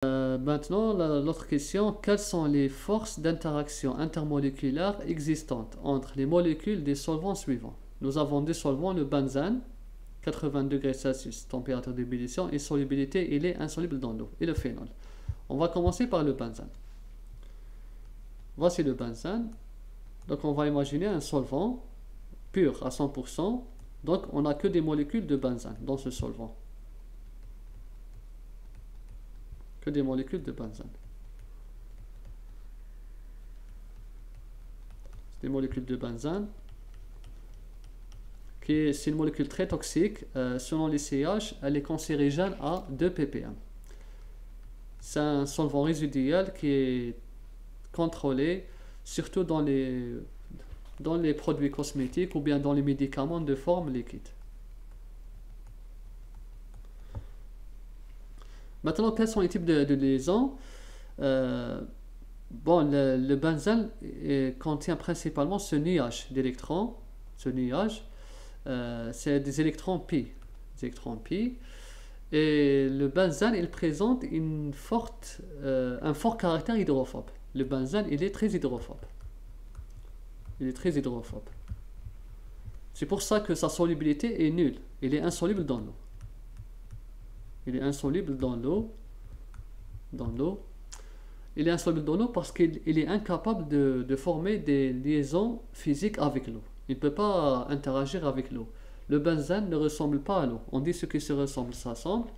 Maintenant, l'autre question, quelles sont les forces d'interaction intermoléculaire existantes entre les molécules des solvants suivants? Nous avons deux solvants, le benzène, 80 degrés Celsius, température d'ébullition, et solubilité, il est insoluble dans l'eau, et le phénol. On va commencer par le benzène. Voici le benzène. Donc on va imaginer un solvant pur à 100%. Donc on n'a que des molécules de benzène dans ce solvant. Que des molécules de benzène. Des molécules de benzène. C'est une molécule très toxique. Selon les CH, elle est cancérigène à 2 ppm. C'est un solvant résiduel qui est contrôlé, surtout dans les produits cosmétiques ou bien dans les médicaments de forme liquide. Maintenant, quels sont les types de liaisons? Le benzène contient principalement ce nuage d'électrons. Ce nuage, c'est des électrons pi. Des électrons pi. Et le benzène, il présente un fort caractère hydrophobe. Le benzène, il est très hydrophobe. Il est très hydrophobe. C'est pour ça que sa solubilité est nulle. Il est insoluble dans l'eau. Il est insoluble dans l'eau. Il est insoluble dans l'eau parce qu'il est incapable de former des liaisons physiques avec l'eau. Il ne peut pas interagir avec l'eau. Le benzène ne ressemble pas à l'eau. On dit ce qui se ressemble s'assemble.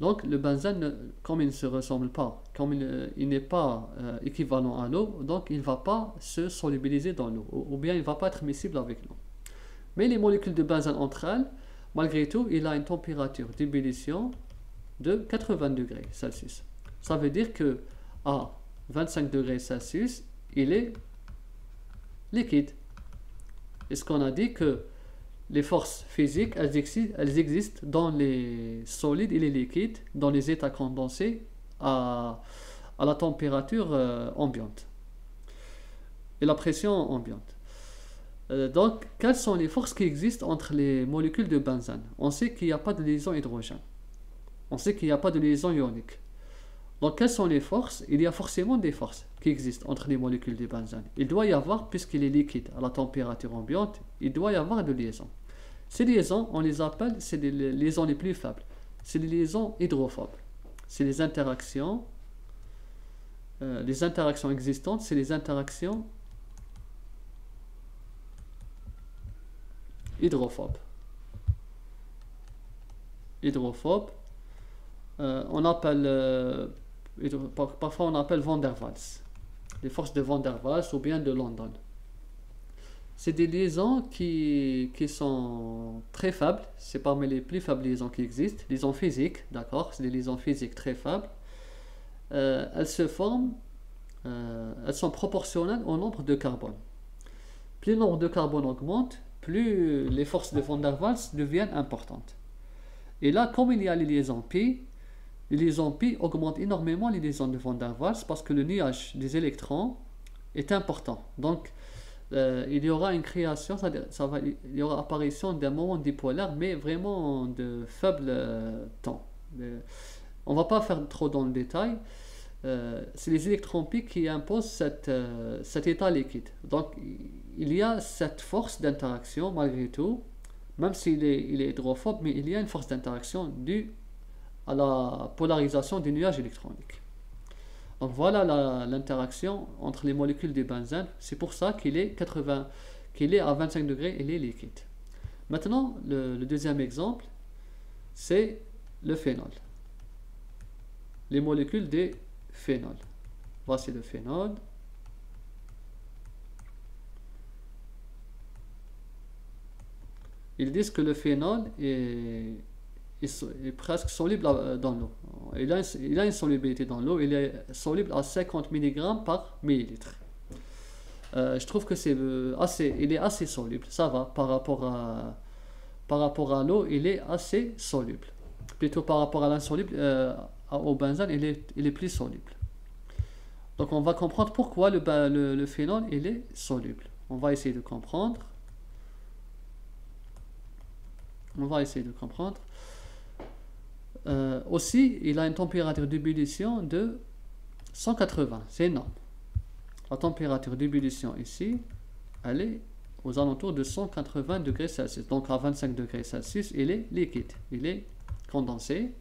Donc le benzène, comme il ne se ressemble pas, comme il n'est pas équivalent à l'eau, donc il ne va pas se solubiliser dans l'eau, ou bien il ne va pas être miscible avec l'eau. Mais les molécules de benzène entre elles, malgré tout, il a une température d'ébullition de 80 degrés Celsius. Ça veut dire que à 25 degrés Celsius, il est liquide. Est-ce qu'on a dit que les forces physiques, elles existent dans les solides et les liquides, dans les états condensés à la température ambiante et la pression ambiante. Donc, quelles sont les forces qui existent entre les molécules de benzène? On sait qu'il n'y a pas de liaison hydrogène. On sait qu'il n'y a pas de liaison ionique. Donc, quelles sont les forces? Il y a forcément des forces qui existent entre les molécules de benzène. Il doit y avoir, puisqu'il est liquide à la température ambiante, il doit y avoir de liaisons. Ces liaisons, on les appelle, c'est les liaisons les plus faibles. C'est les liaisons hydrophobes. C'est les interactions existantes, c'est les interactions hydrophobes. Hydrophobes. On appelle, parfois on appelle Van der Waals. Les forces de Van der Waals ou bien de London. C'est des liaisons qui sont très faibles. C'est parmi les plus faibles liaisons qui existent. Liaisons physiques, d'accord? C'est des liaisons physiques très faibles. Elles se forment, elles sont proportionnelles au nombre de carbone. Plus le nombre de carbone augmente, plus les forces de Van der Waals deviennent importantes. Et là, comme il y a les liaisons pi augmentent énormément les liaisons de Van der Waals parce que le nuage des électrons est important. Donc, il y aura une création, il y aura apparition d'un moment dipolaire, mais vraiment de faible temps. On ne va pas faire trop dans le détail. C'est les électrons pi qui imposent cet état liquide. Donc, il y a cette force d'interaction malgré tout, même s'il est hydrophobe, mais il y a une force d'interaction due à la polarisation du nuage électronique. Donc voilà l'interaction entre les molécules de benzène. C'est pour ça qu'il est à 25 degrés, il est liquide. Maintenant, le deuxième exemple, c'est le phénol. Les molécules de phénol. Voici le phénol. Ils disent que le phénol est presque soluble dans l'eau. Il a une solubilité dans l'eau, il est soluble à 50 mg par millilitre. Je trouve que il est assez soluble, ça va, par rapport à l'eau, il est assez soluble. Plutôt par rapport à l'insoluble, au benzène, il est plus soluble. Donc on va comprendre pourquoi le phénol, il est soluble. On va essayer de comprendre. Aussi, il a une température d'ébullition de 180, c'est énorme. La température d'ébullition ici, elle est aux alentours de 180 degrés Celsius. Donc à 25 degrés Celsius, il est liquide, il est condensé.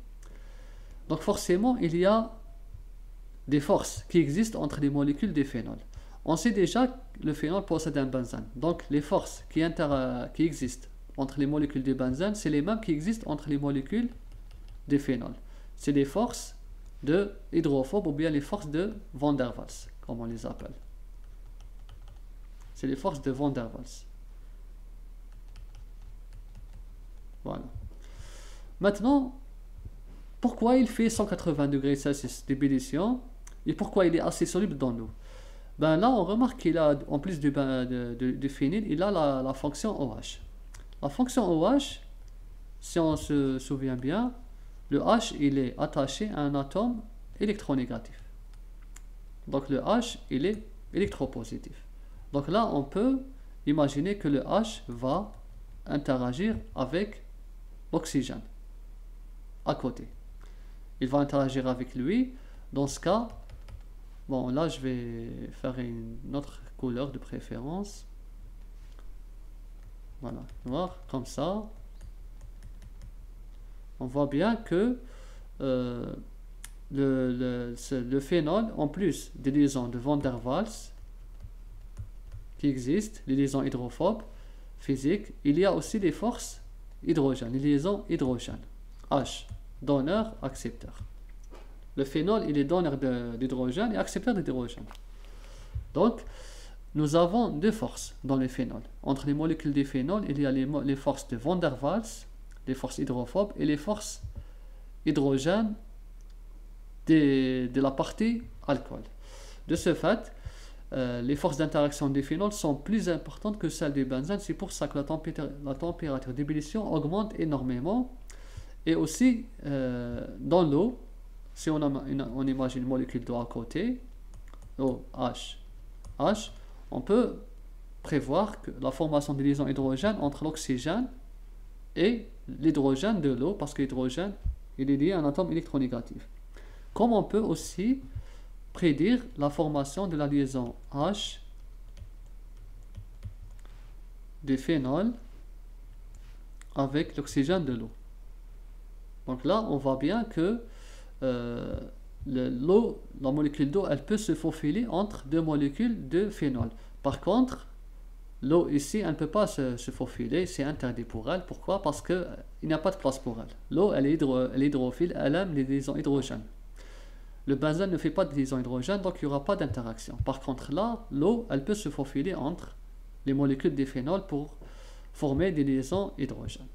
Donc forcément, il y a des forces qui existent entre les molécules des phénols. On sait déjà que le phénol possède un benzène. Donc les forces qui existent entre les molécules des benzènes, c'est les mêmes qui existent entre les molécules des phénols. C'est les forces de hydrophobe ou bien les forces de Van der Waals, comme on les appelle. C'est les forces de Van der Waals. Voilà. Maintenant, pourquoi il fait 180 degrés Celsius d'ébullition et pourquoi il est assez soluble dans l'eau? Ben là, on remarque qu'il a, en plus du phényl, il a la fonction OH. La fonction OH, si on se souvient bien, le H, il est attaché à un atome électronégatif. Donc le H, il est électropositif. Donc là, on peut imaginer que le H va interagir avec l'oxygène à côté. Il va interagir avec lui. Dans ce cas, bon, là, je vais faire une autre couleur de préférence. Voilà, noir, comme ça. On voit bien que le phénol, en plus des liaisons de Van der Waals qui existent, les liaisons hydrophobes physiques, il y a aussi les forces hydrogène, les liaisons hydrogène. H, donneur, accepteur. Le phénol, il est donneur d'hydrogène et accepteur d'hydrogène. Donc, nous avons deux forces dans les phénols. Entre les molécules des phénols, il y a les forces de Van der Waals, les forces hydrophobes et les forces hydrogène de la partie alcool. De ce fait, les forces d'interaction des phénols sont plus importantes que celles des benzènes. C'est pour ça que la température d'ébullition augmente énormément. Et aussi, dans l'eau, si on imagine une molécule d'eau à côté, OH, on peut prévoir que la formation de liaisons hydrogène entre l'oxygène et l'hydrogène de l'eau, parce que l'hydrogène il est lié à un atome électronégatif. Comme on peut aussi prédire la formation de la liaison H des phénols avec l'oxygène de l'eau. Donc là, on voit bien que l'eau, la molécule d'eau, elle peut se faufiler entre deux molécules de phénol. Par contre, l'eau ici, elle ne peut pas se faufiler, c'est interdit pour elle. Pourquoi? Parce qu'il n'y a pas de place pour elle. L'eau, elle est hydrophile, elle aime les liaisons hydrogènes. Le benzène ne fait pas de liaison hydrogène, donc il n'y aura pas d'interaction. Par contre là, l'eau, elle peut se faufiler entre les molécules des phénols pour former des liaisons hydrogènes.